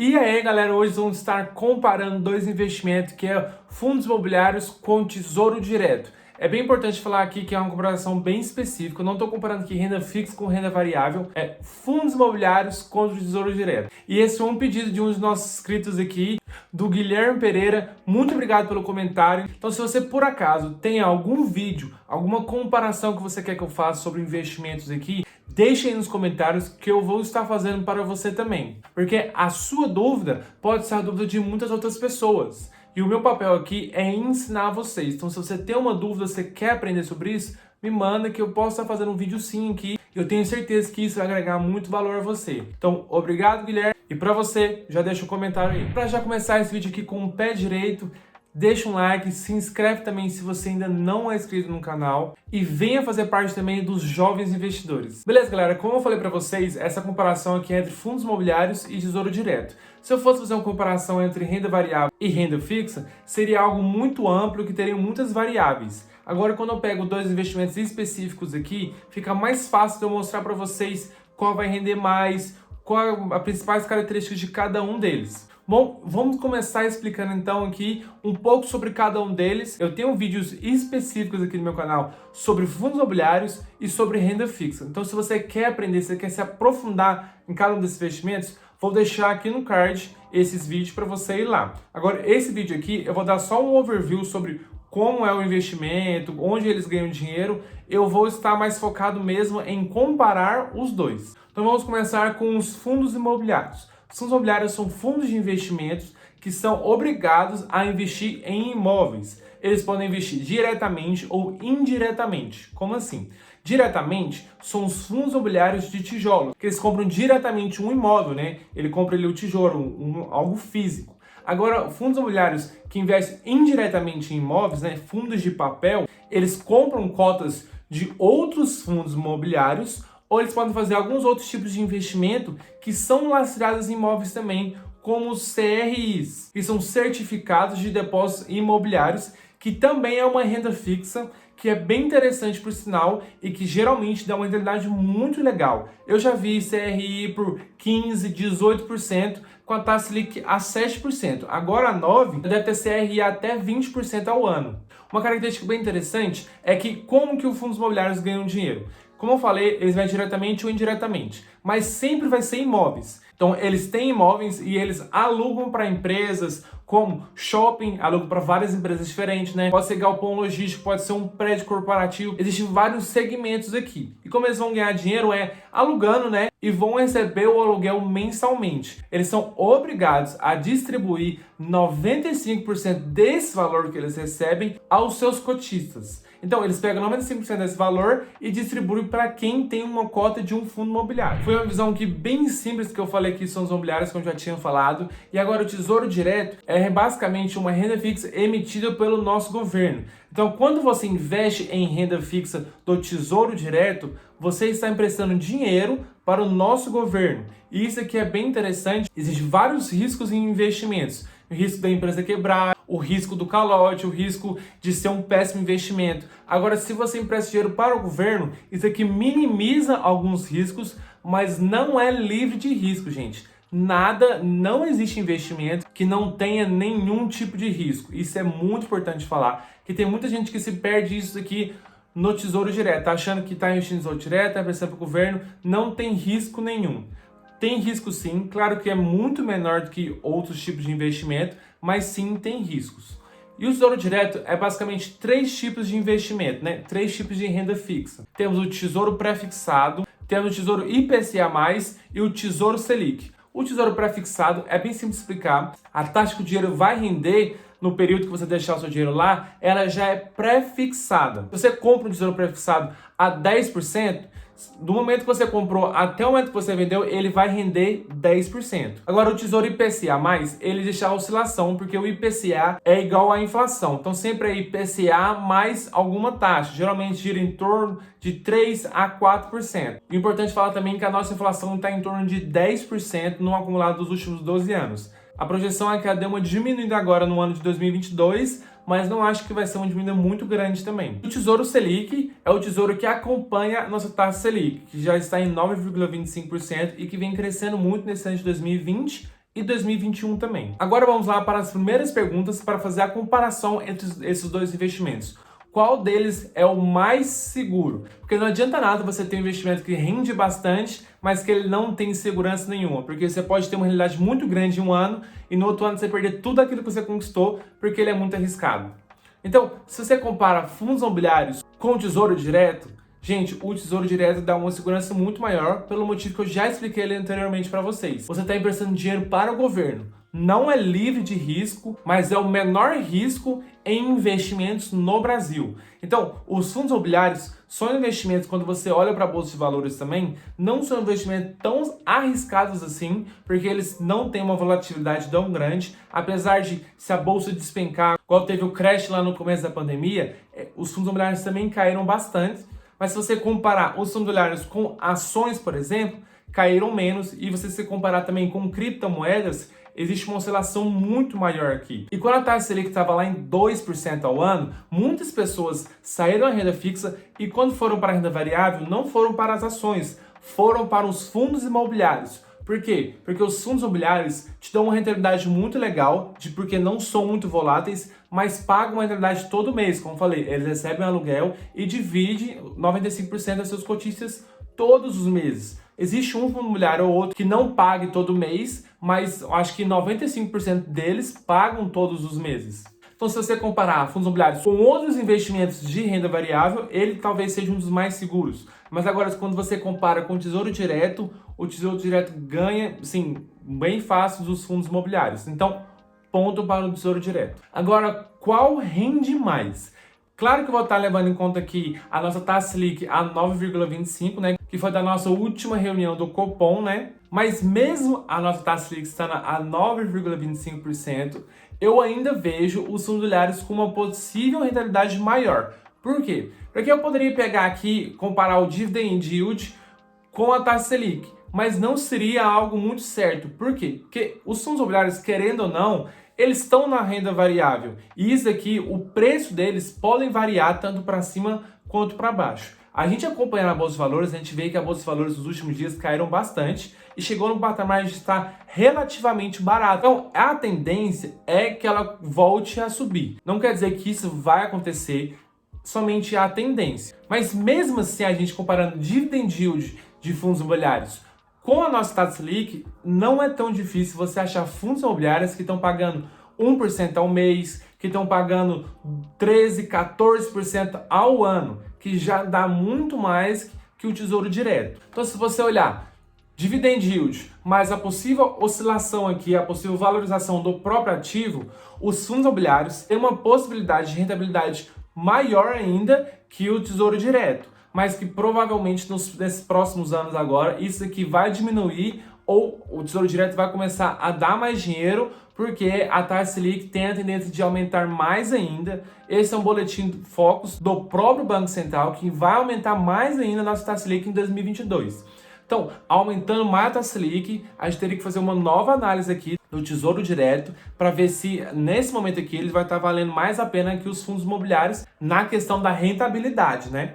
E aí, galera, hoje vamos estar comparando dois investimentos, que é fundos imobiliários com Tesouro Direto. É bem importante falar aqui que é uma comparação bem específica, eu não estou comparando aqui renda fixa com renda variável, é fundos imobiliários contra o Tesouro Direto. E esse foi um pedido de um dos nossos inscritos aqui, do Guilherme Pereira. Muito obrigado pelo comentário. Então, se você por acaso tem algum vídeo, alguma comparação que você quer que eu faça sobre investimentos aqui, deixe aí nos comentários que eu vou estar fazendo para você também. Porque a sua dúvida pode ser a dúvida de muitas outras pessoas. E o meu papel aqui é ensinar vocês. Então, se você tem uma dúvida, você quer aprender sobre isso, me manda que eu posso estar fazendo um vídeo sim aqui. Eu tenho certeza que isso vai agregar muito valor a você. Então, obrigado, Guilherme. E para você, já deixa um comentário aí. Para já começar esse vídeo aqui com o pé direito, deixa um like, se inscreve também se você ainda não é inscrito no canal e venha fazer parte também dos jovens investidores. Beleza, galera? Como eu falei para vocês, essa comparação aqui é entre fundos imobiliários e tesouro direto. Se eu fosse fazer uma comparação entre renda variável e renda fixa, seria algo muito amplo que teria muitas variáveis. Agora, quando eu pego dois investimentos específicos aqui, fica mais fácil de eu mostrar para vocês qual vai render mais, qual as principais características de cada um deles. Bom, vamos começar explicando então aqui um pouco sobre cada um deles. Eu tenho vídeos específicos aqui no meu canal sobre fundos imobiliários e sobre renda fixa. Então, se você quer aprender, se você quer se aprofundar em cada um desses investimentos, vou deixar aqui no card esses vídeos para você ir lá. Agora, esse vídeo aqui, eu vou dar só um overview sobre como é o investimento, onde eles ganham dinheiro. Eu vou estar mais focado mesmo em comparar os dois. Então, vamos começar com os fundos imobiliários. Os fundos imobiliários são fundos de investimentos que são obrigados a investir em imóveis. Eles podem investir diretamente ou indiretamente. Como assim? Diretamente são os fundos imobiliários de tijolo, que eles compram diretamente um imóvel, né? Ele compra ali o tijolo, algo físico. Agora, fundos imobiliários que investem indiretamente em imóveis, né? Fundos de papel, eles compram cotas de outros fundos imobiliários, ou eles podem fazer alguns outros tipos de investimento que são lastreados em imóveis também, como os CRIs, que são certificados de depósitos imobiliários, que também é uma renda fixa, que é bem interessante por sinal e que geralmente dá uma rentabilidade muito legal. Eu já vi CRI por 15%, 18%, com a taxa Selic a 7%. Agora a 9% deve ter CRI até 20% ao ano. Uma característica bem interessante é que como que os fundos imobiliários ganham dinheiro? Como eu falei, eles vão diretamente ou indiretamente, mas sempre vai ser imóveis. Então, eles têm imóveis e eles alugam para empresas, como shopping, alugam para várias empresas diferentes, né? Pode ser galpão logístico, pode ser um prédio corporativo. Existem vários segmentos aqui. E como eles vão ganhar dinheiro é alugando, né? E vão receber o aluguel mensalmente. Eles são obrigados a distribuir 95% desse valor que eles recebem aos seus cotistas. Então, eles pegam 95% desse valor e distribuem para quem tem uma cota de um fundo imobiliário. Foi uma visão aqui bem simples que eu falei aqui sobre os imobiliários, como eu já tinha falado. E agora, o Tesouro Direto é basicamente uma renda fixa emitida pelo nosso governo. Então, quando você investe em renda fixa do Tesouro Direto, você está emprestando dinheiro para o nosso governo. E isso aqui é bem interessante. Existem vários riscos em investimentos. O risco da empresa quebrar, o risco do calote, o risco de ser um péssimo investimento. Agora, se você empresta dinheiro para o governo, isso aqui minimiza alguns riscos, mas não é livre de risco, gente. Não existe investimento que não tenha nenhum tipo de risco. Isso é muito importante falar, que tem muita gente que se perde isso aqui no Tesouro Direto, tá achando que está investindo no Tesouro Direto, está prestando para o governo, não tem risco nenhum. Tem risco sim, claro que é muito menor do que outros tipos de investimento, mas sim tem riscos. E o Tesouro Direto é basicamente três tipos de investimento, né? Três tipos de renda fixa. Temos o Tesouro Pré-fixado, temos o Tesouro IPCA+, e o Tesouro Selic. O Tesouro Pré-fixado é bem simples de explicar. A taxa que o dinheiro vai render no período que você deixar o seu dinheiro lá, ela já é pré-fixada. Se você compra um Tesouro Pré-fixado a 10%, do momento que você comprou até o momento que você vendeu, ele vai render 10%. Agora, o Tesouro IPCA+, ele deixa a oscilação, porque o IPCA é igual à inflação. Então, sempre é IPCA mais alguma taxa. Geralmente, gira em torno de 3% a 4%. O importante falar também que a nossa inflação está em torno de 10% no acumulado dos últimos 12 anos. A projeção é que ela deu uma diminuída agora no ano de 2022, mas não acho que vai ser uma diminuição muito grande também. O Tesouro Selic é o tesouro que acompanha a nossa taxa Selic, que já está em 9,25% e que vem crescendo muito nesse ano de 2020 e 2021 também. Agora vamos lá para as primeiras perguntas para fazer a comparação entre esses dois investimentos. Qual deles é o mais seguro? Porque não adianta nada você ter um investimento que rende bastante, mas que ele não tem segurança nenhuma, porque você pode ter uma realidade muito grande em um ano e no outro ano você perder tudo aquilo que você conquistou porque ele é muito arriscado. Então, se você compara fundos imobiliários com o Tesouro Direto, gente, o Tesouro Direto dá uma segurança muito maior pelo motivo que eu já expliquei ali anteriormente para vocês. Você está emprestando dinheiro para o governo. Não é livre de risco, mas é o menor risco em investimentos no Brasil. Então, os fundos imobiliários são investimentos, quando você olha para a Bolsa de Valores também, não são investimentos tão arriscados assim, porque eles não têm uma volatilidade tão grande, apesar de se a Bolsa despencar, igual teve o crash lá no começo da pandemia, os fundos imobiliários também caíram bastante, mas se você comparar os fundos imobiliários com ações, por exemplo, caíram menos, e você se comparar também com criptomoedas, existe uma oscilação muito maior aqui. E quando a taxa Selic estava lá em 2% ao ano, muitas pessoas saíram da renda fixa e quando foram para a renda variável, não foram para as ações, foram para os fundos imobiliários. Por quê? Porque os fundos imobiliários te dão uma rentabilidade muito legal, porque não são muito voláteis, mas pagam uma rentabilidade todo mês. Como eu falei, eles recebem um aluguel e dividem 95% das seus cotistas todos os meses. Existe um fundo imobiliário ou outro que não pague todo mês, mas eu acho que 95% deles pagam todos os meses. Então, se você comparar fundos imobiliários com outros investimentos de renda variável, ele talvez seja um dos mais seguros. Mas agora, quando você compara com o Tesouro Direto, o Tesouro Direto ganha, sim, bem fácil dos fundos imobiliários. Então, ponto para o Tesouro Direto. Agora, qual rende mais? Claro que eu vou estar levando em conta aqui a nossa taxa Selic a 9,25, né? Que foi da nossa última reunião do Copom, né? Mas mesmo a nossa taxa Selic estando a 9,25%, eu ainda vejo os fundos imobiliários com uma possível rentabilidade maior. Por quê? Porque eu poderia pegar aqui, comparar o dividend yield com a taxa Selic, mas não seria algo muito certo. Por quê? Porque os fundos imobiliários, querendo ou não, eles estão na renda variável. E isso aqui, o preço deles podem variar tanto para cima quanto para baixo. A gente acompanhando a Bolsa de Valores, a gente vê que a Bolsa de Valores nos últimos dias caíram bastante e chegou no patamar de estar relativamente barato. Então, a tendência é que ela volte a subir. Não quer dizer que isso vai acontecer, somente a tendência. Mas mesmo assim, a gente comparando dividend yield de fundos imobiliários com a nossa taxa Selic, não é tão difícil você achar fundos imobiliários que estão pagando 1% ao mês, que estão pagando 13%, 14% ao ano, que já dá muito mais que o Tesouro Direto. Então, se você olhar dividend yield, mais a possível oscilação aqui, a possível valorização do próprio ativo, os fundos imobiliários têm uma possibilidade de rentabilidade maior ainda que o Tesouro Direto, mas que provavelmente nesses próximos anos agora, isso aqui vai diminuir ou o Tesouro Direto vai começar a dar mais dinheiro, porque a taxa Selic tem a tendência de aumentar mais ainda. Esse é um boletim Focus do próprio Banco Central, que vai aumentar mais ainda a nossa taxa Selic em 2022. Então, aumentando mais a taxa Selic, a gente teria que fazer uma nova análise aqui do Tesouro Direto para ver se, nesse momento aqui, ele vai estar valendo mais a pena que os fundos imobiliários na questão da rentabilidade, né?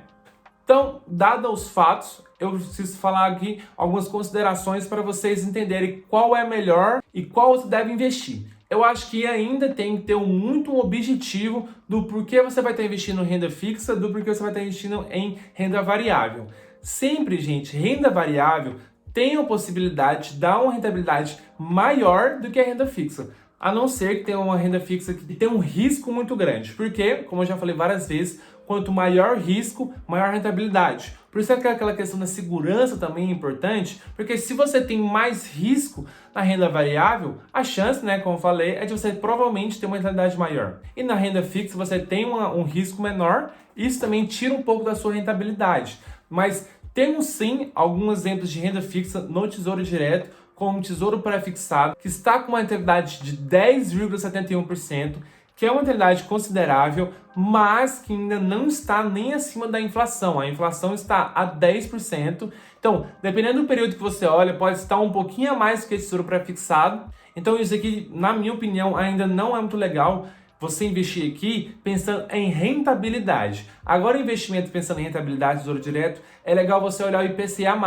Então, dados os fatos, eu preciso falar aqui algumas considerações para vocês entenderem qual é melhor e qual você deve investir. Eu acho que ainda tem que ter muito um objetivo do porquê você vai estar investindo em renda fixa, do porquê você vai estar investindo em renda variável. Sempre, gente, renda variável tem a possibilidade de dar uma rentabilidade maior do que a renda fixa. A não ser que tenha uma renda fixa que tem um risco muito grande. Porque, como eu já falei várias vezes, quanto maior risco, maior rentabilidade. Por isso é que aquela questão da segurança também é importante, porque se você tem mais risco na renda variável, a chance, né, como eu falei, é de você provavelmente ter uma rentabilidade maior. E na renda fixa você tem um risco menor, isso também tira um pouco da sua rentabilidade. Mas temos sim alguns exemplos de renda fixa no Tesouro Direto, como o Tesouro Pré-Fixado, que está com uma rentabilidade de 10,71%, que é uma rentabilidade considerável, mas que ainda não está nem acima da inflação. A inflação está a 10%. Então, dependendo do período que você olha, pode estar um pouquinho a mais que esse Tesouro Pré-Fixado. Então, isso aqui, na minha opinião, ainda não é muito legal você investir aqui pensando em rentabilidade. Agora, investimento pensando em rentabilidade, Tesouro Direto, é legal você olhar o IPCA+,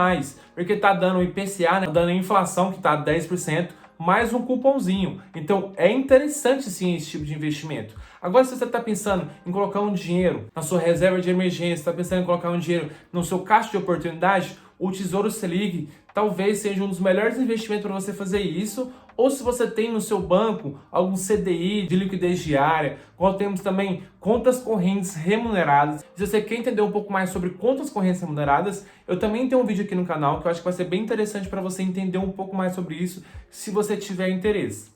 porque está dando o IPCA, né, dando a inflação que está a 10%, mais um cupomzinho. Então é interessante sim esse tipo de investimento. Agora, se você está pensando em colocar um dinheiro na sua reserva de emergência, está pensando em colocar um dinheiro no seu caixa de oportunidade, o Tesouro Selic talvez seja um dos melhores investimentos para você fazer isso. Ou se você tem no seu banco algum CDI de liquidez diária, nós temos também contas correntes remuneradas. Se você quer entender um pouco mais sobre contas correntes remuneradas, eu também tenho um vídeo aqui no canal que eu acho que vai ser bem interessante para você entender um pouco mais sobre isso, se você tiver interesse.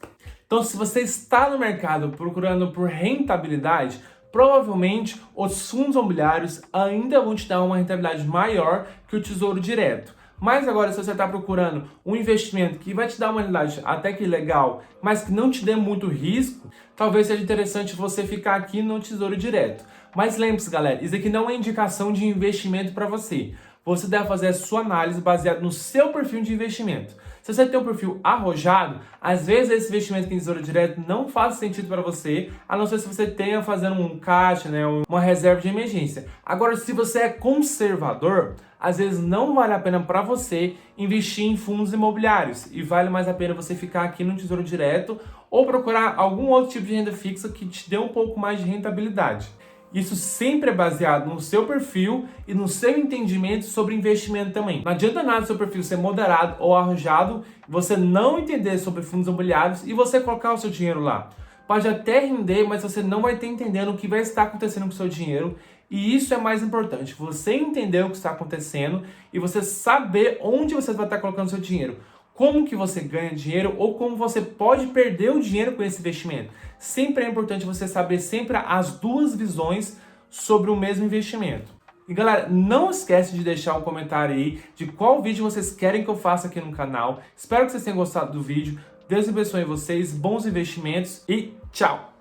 Então, se você está no mercado procurando por rentabilidade, provavelmente os fundos imobiliários ainda vão te dar uma rentabilidade maior que o Tesouro Direto. Mas agora, se você está procurando um investimento que vai te dar uma rentabilidade até que legal, mas que não te dê muito risco, talvez seja interessante você ficar aqui no Tesouro Direto. Mas lembre-se, galera, isso aqui não é indicação de investimento para você. Você deve fazer a sua análise baseada no seu perfil de investimento. Se você tem um perfil arrojado, às vezes esse investimento em Tesouro Direto não faz sentido para você, a não ser se você tenha fazendo um caixa, né, uma reserva de emergência. Agora, se você é conservador, às vezes não vale a pena para você investir em fundos imobiliários e vale mais a pena você ficar aqui no Tesouro Direto ou procurar algum outro tipo de renda fixa que te dê um pouco mais de rentabilidade. Isso sempre é baseado no seu perfil e no seu entendimento sobre investimento também. Não adianta nada o seu perfil ser moderado ou arrojado, você não entender sobre fundos imobiliários e você colocar o seu dinheiro lá. Pode até render, mas você não vai ter entendendo o que vai estar acontecendo com o seu dinheiro. E isso é mais importante, você entender o que está acontecendo e você saber onde você vai estar colocando o seu dinheiro. Como que você ganha dinheiro ou como você pode perder o dinheiro com esse investimento. Sempre é importante você saber sempre as duas visões sobre o mesmo investimento. E galera, não esquece de deixar um comentário aí de qual vídeo vocês querem que eu faça aqui no canal. Espero que vocês tenham gostado do vídeo. Deus abençoe vocês, bons investimentos e tchau!